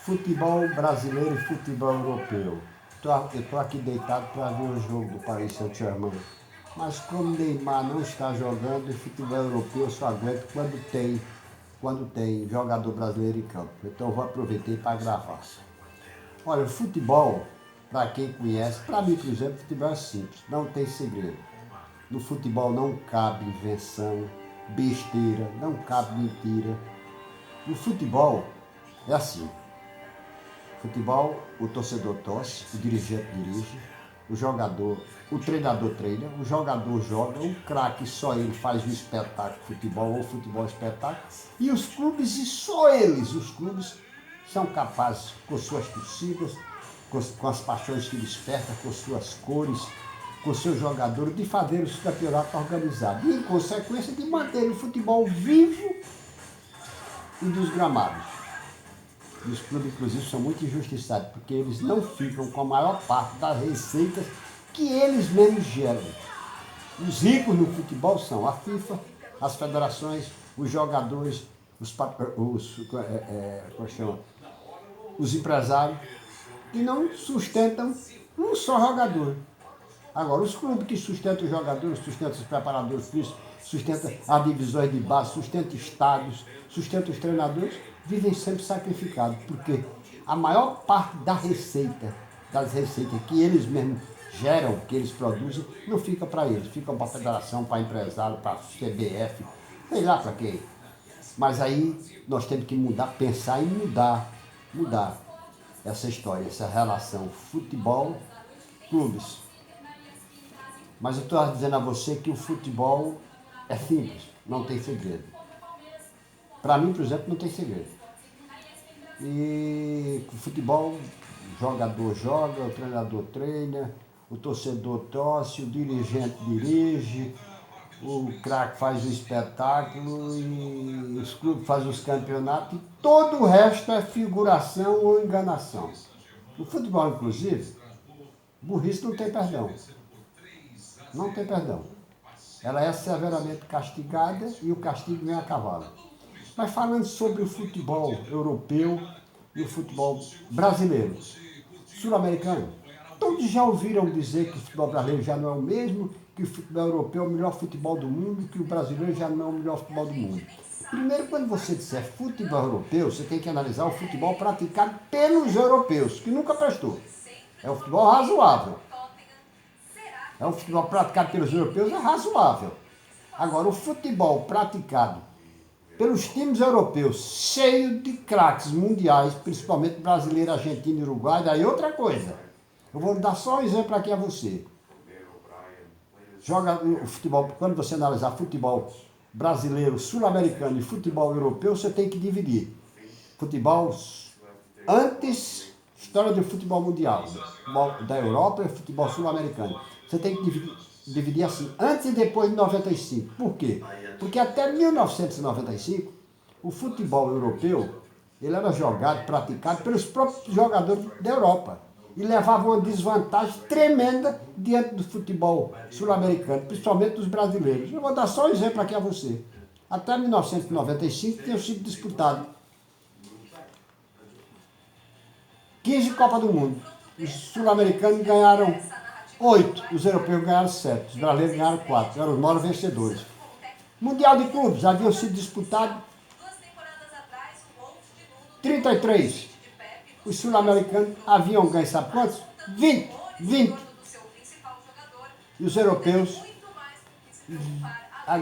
Futebol brasileiro e futebol europeu. Eu estou aqui deitado para ver o jogo do Paris Saint-Germain. Mas como Neymar não está jogando, o futebol europeu eu só aguento quando tem jogador brasileiro em campo. Então eu vou aproveitar para gravar. Olha, o futebol, para quem conhece, para mim, por exemplo, futebol é simples, não tem segredo. No futebol não cabe invenção, besteira, não cabe mentira. No futebol é assim. Futebol, o torcedor torce, o dirigente dirige, o treinador treina, o jogador joga, o craque só ele faz o espetáculo futebol ou futebol espetáculo, e os clubes, e só eles, os clubes, são capazes, com suas torcidas, com as paixões que despertam, com suas cores, com seus jogadores, de fazer os campeonatos organizados e, em consequência, de manter o futebol vivo e dos gramados. E os clubes, inclusive, são muito injustiçados, porque eles não ficam com a maior parte das receitas que eles mesmos geram. Os ricos no futebol são a FIFA, as federações, os jogadores, os empresários, que não sustentam um só jogador. Agora, os clubes que sustentam os jogadores, sustentam os preparadores físicos, sustentam as divisões de base, sustentam estádios, sustentam os treinadores, vivem sempre sacrificados, porque a maior parte das receitas que eles mesmos geram, que eles produzem, não fica para eles, fica para a federação, para empresário, para a CBF, sei lá para quem. Mas aí nós temos que pensar em mudar essa história, essa relação futebol-clubes. Mas eu estou dizendo a você que o futebol é simples, não tem segredo. Para mim, por exemplo, não tem segredo. E o futebol, o jogador joga, o treinador treina, o torcedor torce, o dirigente dirige, o craque faz o espetáculo e os clubes fazem os campeonatos e todo o resto é figuração ou enganação. No futebol, inclusive, burrice não tem perdão. Não tem perdão. Ela é severamente castigada e o castigo vem a cavalo. Mas falando sobre o futebol europeu e o futebol brasileiro, sul-americano, todos já ouviram dizer que o futebol brasileiro já não é o mesmo, que o futebol europeu é o melhor futebol do mundo, que o brasileiro já não é o melhor futebol do mundo. Primeiro, quando você disser futebol europeu, você tem que analisar o futebol praticado pelos europeus, que nunca prestou. É um futebol razoável. É um futebol praticado pelos europeus, é razoável. Agora, o futebol praticado pelos times europeus, cheio de craques mundiais, principalmente brasileiro, argentino e uruguai, daí outra coisa. Eu vou dar só um exemplo aqui a você. Joga o futebol, quando você analisar futebol brasileiro, sul-americano e futebol europeu, você tem que dividir. Futebol história do futebol mundial, futebol da Europa e futebol sul-americano. Você tem que dividir assim, antes e depois de 95. Por quê? Porque até 1995, o futebol europeu ele era praticado pelos próprios jogadores da Europa. E levava uma desvantagem tremenda diante do futebol sul-americano, principalmente dos brasileiros. Eu vou dar só um exemplo aqui a você. Até 1995 tinham sido disputados 15 Copas do Mundo. Os sul-americanos ganharam 8, os europeus ganharam 7, os brasileiros ganharam 4, eram os maiores vencedores. Mundial de Clubes, haviam sido disputados 33. Os sul-americanos haviam ganho, sabe quantos? 20. E os europeus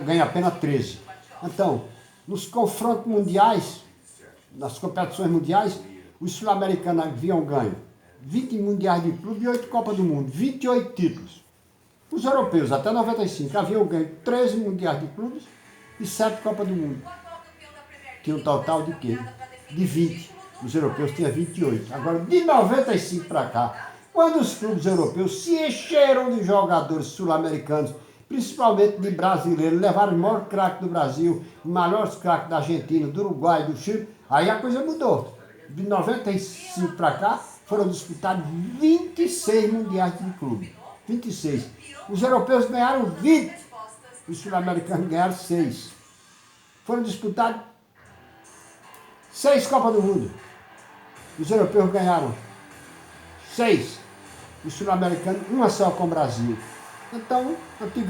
ganham apenas 13. Então, nos confrontos mundiais, nas competições mundiais, os sul-americanos haviam ganho 20 mundiais de clube e 8 Copas do Mundo, 28 títulos. Os europeus, até 95, haviam ganho 13 mundiais de clubes e 7 Copas do Mundo. Tinha um total de quê? De 20. Os europeus tinham 28. Agora, de 95 para cá, quando os clubes europeus se encheram de jogadores sul-americanos, principalmente de brasileiros, levaram o maior craque do Brasil, os maiores craques da Argentina, do Uruguai, do Chile, aí a coisa mudou. De 95 para cá, foram disputados 26 mundiais de clube. 26. Os europeus ganharam 20. Os sul-americanos ganharam 6. Foram disputados 6 Copas do Mundo. Os europeus ganharam 6. Os sul-americanos, uma só com o Brasil. Então, antes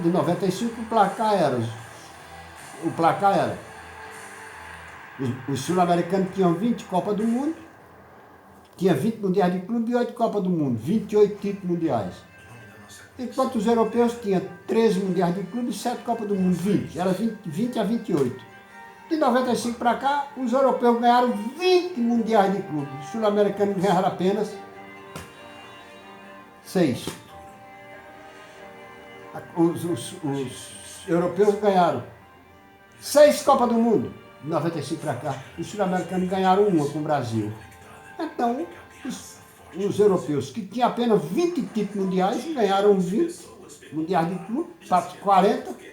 de 95, o placar era os sul-americanos tinham 20 Copas do Mundo, tinha 20 mundiais de clube e 8 Copas do Mundo, 28 títulos mundiais. Enquanto os europeus tinham 13 mundiais de clube e 7 Copas do Mundo, 20. Era 20 a 28. De 95 para cá, os europeus ganharam 20 mundiais de clube. Os sul-americanos ganharam apenas 6. Os europeus ganharam 6 Copas do Mundo, de 95 para cá. Os sul-americanos ganharam uma com o Brasil. Então, os europeus, que tinham apenas 20 títulos mundiais, ganharam 20 mundiais de clube, 40.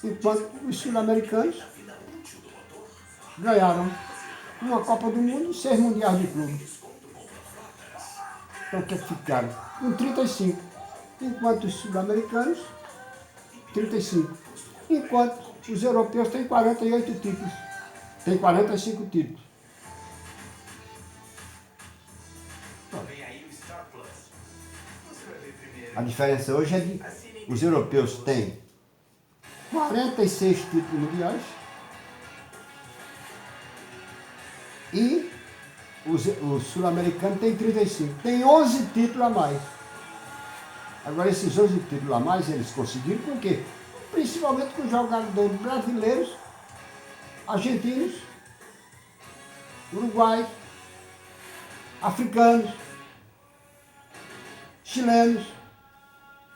Enquanto os sul-americanos ganharam uma Copa do Mundo e 6 mundiais de clube. Então, que ficaram com 35. Enquanto os sul-americanos, 35. Enquanto os europeus têm 48 títulos. Tem 45 títulos. A diferença hoje é que os europeus têm 46 títulos mundiais e os sul-americanos têm 35. Tem 11 títulos a mais. Agora, esses 11 títulos a mais, eles conseguiram com o quê? Principalmente com jogadores brasileiros, argentinos, uruguaios, africanos, chilenos.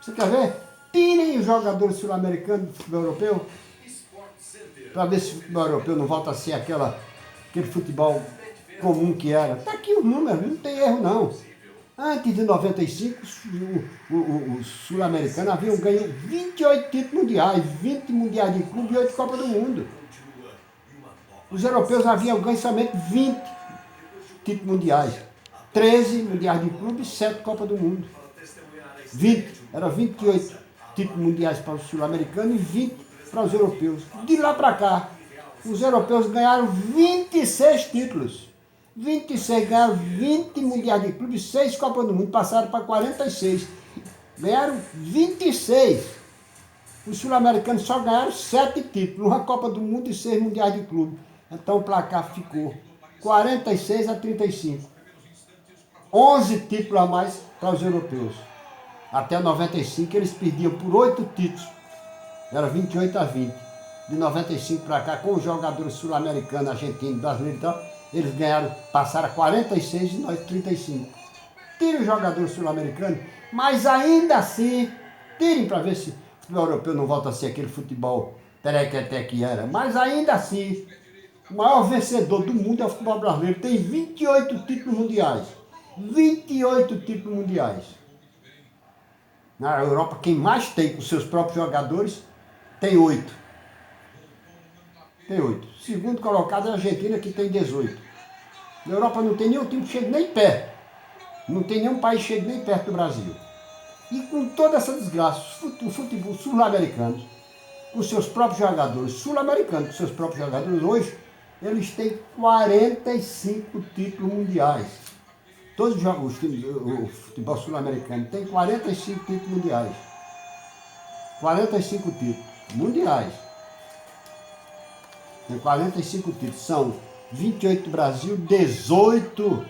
Você quer ver? Tirem os jogadores sul-americanos do futebol europeu para ver se o futebol europeu não volta a ser aquele futebol comum que era. Está aqui os números, não tem erro não. Antes de 95, os sul-americanos haviam ganho 28 títulos mundiais, 20 mundiais de clube e 8 Copas do Mundo. Os europeus haviam ganho somente 20 títulos mundiais, 13 mundiais de clube e 7 Copas do Mundo. 20, eram 28 títulos mundiais para os sul-americanos e 20 para os europeus. De lá para cá, os europeus ganharam 26 títulos. 26, ganharam 20 mundiais de clube, 6 Copas do Mundo, passaram para 46. Ganharam 26. Os sul-americanos só ganharam 7 títulos, uma Copa do Mundo e 6 mundiais de clube. Então o placar ficou 46 a 35. 11 títulos a mais para os europeus. Até 95 eles perdiam por 8 títulos. Era 28 a 20. De 95 para cá, com os jogadores sul-americanos, argentinos, brasileiros e tal, eles ganharam, passaram a 46 e nós 35. Tirem os jogadores sul-americanos, mas ainda assim, tirem para ver se o futebol europeu não volta a ser aquele futebol perequeté que era. Mas ainda assim, o maior vencedor do mundo é o futebol brasileiro. Tem 28 títulos mundiais. 28 títulos mundiais. Na Europa, quem mais tem com seus próprios jogadores, tem 8. Tem 8. Segundo colocado é a Argentina, que tem 18. Na Europa não tem nenhum time que chegue nem perto. Não tem nenhum país que chegue nem perto do Brasil. E com toda essa desgraça, o futebol sul-americano, com seus próprios jogadores, sul-americanos com seus próprios jogadores, hoje, eles têm 45 títulos mundiais. Todos os jogos, o futebol sul-americano tem 45 títulos mundiais. 45 títulos mundiais. Tem 45 títulos. São 28 do Brasil, 18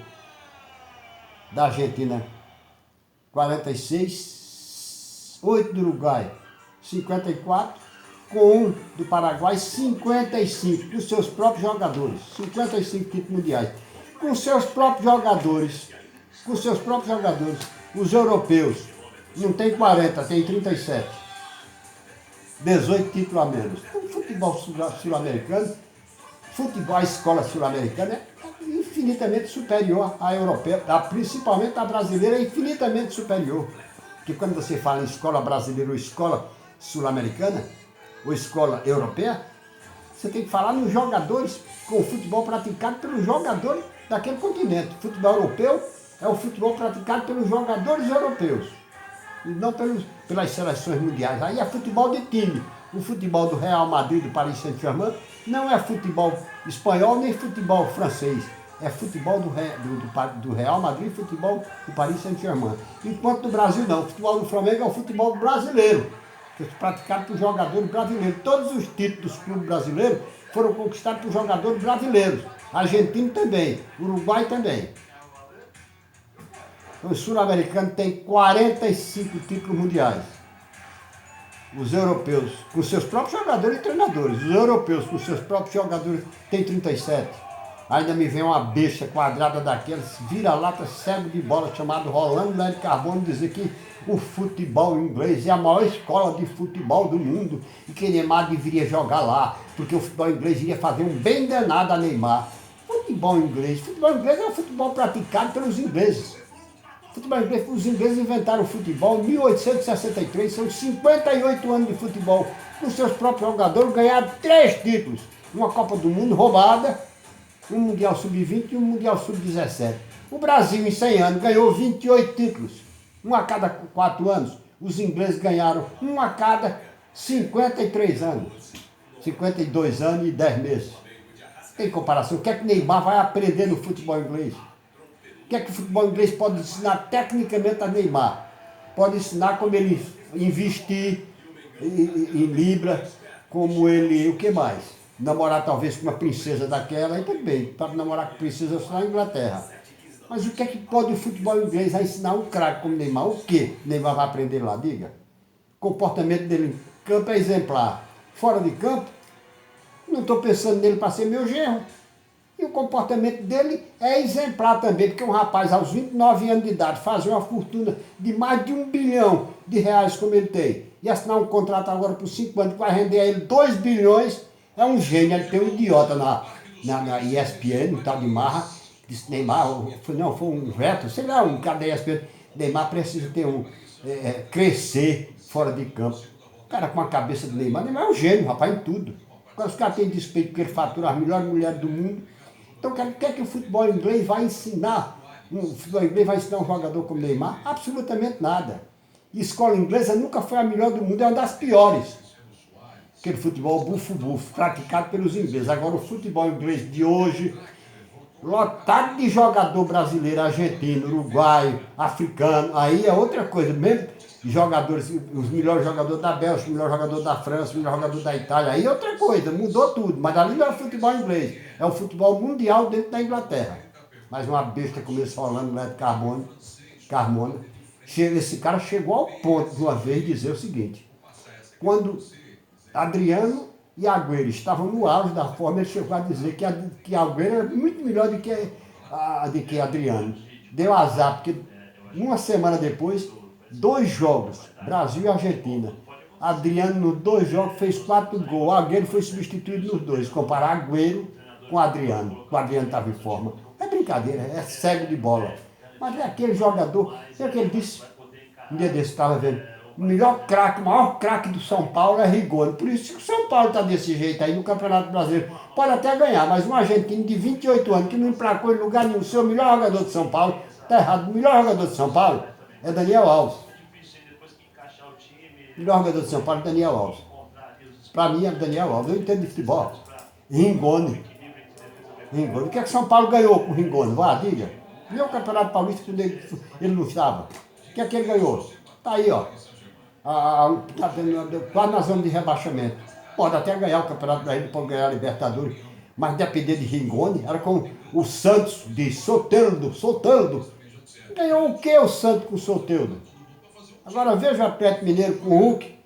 da Argentina, 46, 8 do Uruguai, 54, com 1 do Paraguai, 55 dos seus próprios jogadores. 55 títulos mundiais. Com seus próprios jogadores. Os europeus não tem 40, tem 37. 18 títulos a menos. O futebol sul-americano, a escola sul-americana é infinitamente superior à europeia, principalmente a brasileira é infinitamente superior. Porque quando você fala em escola brasileira ou escola sul-americana, ou escola europeia, você tem que falar nos jogadores, com o futebol praticado pelos jogadores daquele continente. O futebol europeu é o futebol praticado pelos jogadores europeus, e não pelas seleções mundiais. Aí é futebol de time. O futebol do Real Madrid, do Paris Saint-Germain, não é futebol espanhol nem futebol francês. É futebol do Real Madrid e futebol do Paris Saint-Germain. Enquanto no Brasil não. O futebol do Flamengo é o futebol brasileiro, que é praticado por jogadores brasileiros. Todos os títulos dos clubes brasileiros foram conquistados por jogadores brasileiros. Argentino também, Uruguai também. O sul-americano tem 45 títulos mundiais. Os europeus, com seus próprios jogadores e treinadores. Os europeus, com seus próprios jogadores, têm 37. Ainda me vem uma besta quadrada daquelas, vira-lata cego de bola, chamado Rolando Léo Carbono, dizer que o futebol inglês é a maior escola de futebol do mundo e que Neymar deveria jogar lá, porque o futebol inglês iria fazer um bem danado a Neymar. Futebol inglês é um futebol praticado pelos ingleses. Futebol inglês, os ingleses inventaram o futebol em 1863, são 58 anos de futebol. Com seus próprios jogadores ganharam 3 títulos. Uma Copa do Mundo roubada, um Mundial Sub-20 e um Mundial Sub-17. O Brasil, em 100 anos, ganhou 28 títulos, um a cada 4 anos. Os ingleses ganharam um a cada 53 anos, 52 anos e 10 meses. Tem comparação. O que é que Neymar vai aprender no futebol inglês? O que é que o futebol inglês pode ensinar tecnicamente a Neymar? Pode ensinar como ele investir em libra, como ele, o que mais? Namorar talvez com uma princesa daquela, aí tudo bem, para namorar com princesa só na Inglaterra. Mas o que é que pode o futebol inglês a ensinar um craque como Neymar? O que Neymar vai aprender lá, diga? O comportamento dele em campo é exemplar. Fora de campo, não estou pensando nele para ser meu genro. E o comportamento dele é exemplar também, porque um rapaz aos 29 anos de idade fazer uma fortuna de mais de R$1 bilhão como ele tem, e assinar um contrato agora por 5 anos que vai render a ele 2 bilhões, é um gênio. Ele tem um idiota na ESPN, no tal de Marra, disse Neymar, foi um veto, sei lá, um cara da ESPN, Neymar precisa ter crescer fora de campo. O cara com a cabeça do Neymar é um gênio, rapaz, em tudo. Agora os caras têm despeito porque ele fatura as melhores mulheres do mundo. Então, o que é que o futebol inglês vai ensinar? O futebol inglês vai ensinar um jogador como Neymar? Absolutamente nada. E a escola inglesa nunca foi a melhor do mundo, é uma das piores. Aquele futebol bufo-bufo, praticado pelos ingleses. Agora, o futebol inglês de hoje, lotado de jogador brasileiro, argentino, uruguaio, africano, aí é outra coisa. Mesmo jogadores, os melhores jogadores da Bélgica, o melhor jogador da França, o melhor jogador da Itália, aí é outra coisa, mudou tudo. Mas ali não é o futebol inglês, é o futebol mundial dentro da Inglaterra. Mas uma besta como esse Rolando Léo Carmona, esse cara chegou ao ponto de uma vez dizer o seguinte: quando Adriano e Agüero estavam no auge da forma, ele chegou a dizer que Agüero era muito melhor do que Adriano. Deu azar, porque uma semana depois, 2 jogos, Brasil e Argentina. Adriano, nos 2 jogos, fez 4 gols. Agüero foi substituído nos 2. Comparar Agüero com Adriano. O Adriano estava em forma. É brincadeira, é cego de bola. Mas é aquele jogador, sei o que ele disse. Um dia desse estava vendo. O melhor craque, o maior craque do São Paulo é Rigoni. Por isso que o São Paulo está desse jeito aí no Campeonato Brasileiro. Pode até ganhar, mas um argentino de 28 anos que não emplacou em lugar nenhum, ser o melhor jogador de São Paulo, está errado. O melhor jogador de São Paulo é Daniel Alves. O melhor jogador de São Paulo é Daniel Alves. Para mim é Daniel Alves. Eu entendo de futebol. Rigoni. O que é que São Paulo ganhou com o Rigoni? Vá, diga. E o Campeonato Paulista, quando ele não estava? O que é que ele ganhou? Está aí, ó. Quase na zona de rebaixamento. Pode até ganhar o Campeonato Brasileiro, pode ganhar a Libertadores, mas depender de Rigoni, era como o Santos de Soteldo. Ganhou o que o Santos com o Soteldo? Agora veja o Atlético Mineiro com o Hulk.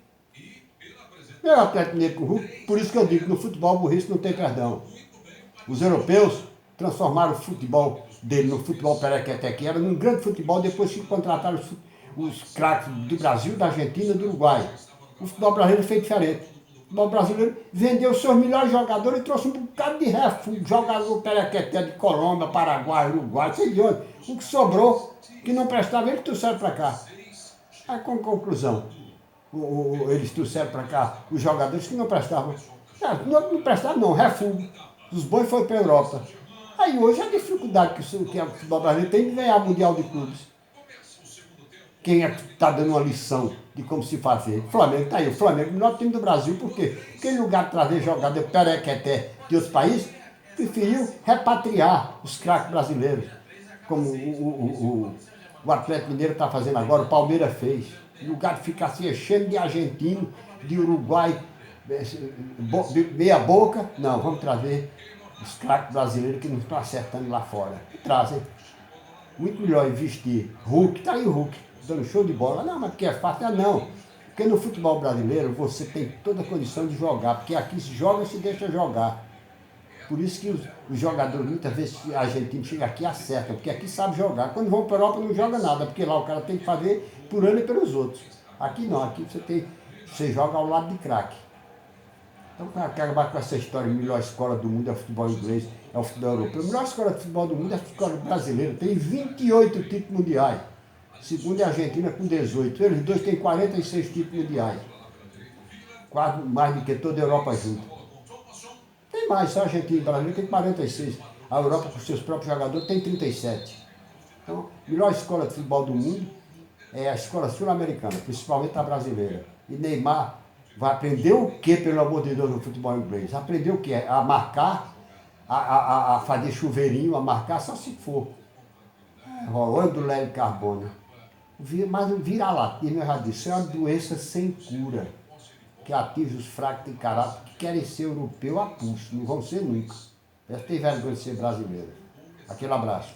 Veja o Atlético Mineiro com o Hulk. Por isso que eu digo que no futebol burrice não tem perdão. Os europeus transformaram o futebol dele no futebol perequeté, que era num grande futebol, depois que contrataram os craques do Brasil, da Argentina e do Uruguai. O futebol brasileiro fez diferente. O futebol brasileiro vendeu os seus melhores jogadores e trouxe um bocado de refúgio, jogador perequeté de Colômbia, Paraguai, Uruguai, sei de onde. O que sobrou, que não prestava, eles trouxeram para cá. Aí, com conclusão, eles trouxeram para cá os jogadores que não prestavam. Não prestavam, não, refúgio. Os bons foram para a Europa. Aí hoje a dificuldade que o futebol brasileiro tem de ganhar o Mundial de Clubes. Quem é que está dando uma lição de como se fazer. Flamengo tá aí, o Flamengo é o melhor time do Brasil, por quê? Porque em lugar de trazer jogador perequeté de outros países, preferiu repatriar os craques brasileiros, como o Atlético Mineiro está fazendo agora, o Palmeiras fez. Em lugar de ficar se enchendo de argentino, de Uruguai, meia boca, não, vamos trazer os craques brasileiros que não estão acertando lá fora. E trazem. Muito melhor investir. Hulk, tá aí o Hulk, dando show de bola. Não, mas porque é fácil. Não. Porque no futebol brasileiro você tem toda a condição de jogar, porque aqui se joga e se deixa jogar. Por isso que os jogadores, muitas vezes, argentinos chegam aqui e acertam, porque aqui sabe jogar. Quando vão para a Europa não joga nada, porque lá o cara tem que fazer por ele e pelos outros. Aqui não, aqui você joga ao lado de craque. Então, para acabar com essa história, a melhor escola do mundo é o futebol inglês, é o futebol europeu. A melhor escola de futebol do mundo é a escola brasileira, tem 28 títulos mundiais. Segundo é a Argentina com 18. Eles dois têm 46 títulos mundiais. Quase mais do que toda a Europa junto. Tem mais, só a Argentina e o Brasil tem 46. A Europa, com seus próprios jogadores, tem 37. Então, a melhor escola de futebol do mundo é a escola sul-americana, principalmente a brasileira. E Neymar vai aprender o que, pelo amor de Deus, no futebol inglês? Aprender o que? A marcar, a fazer chuveirinho, a marcar só se for. Rolando leve carbono. Mas o vira-latismo, eu já disse, é uma doença sem cura, que atinge os fracos de caráter, que querem ser europeu a pulso, não vão ser nunca. Eles têm vergonha de ser brasileiro. Aquele abraço.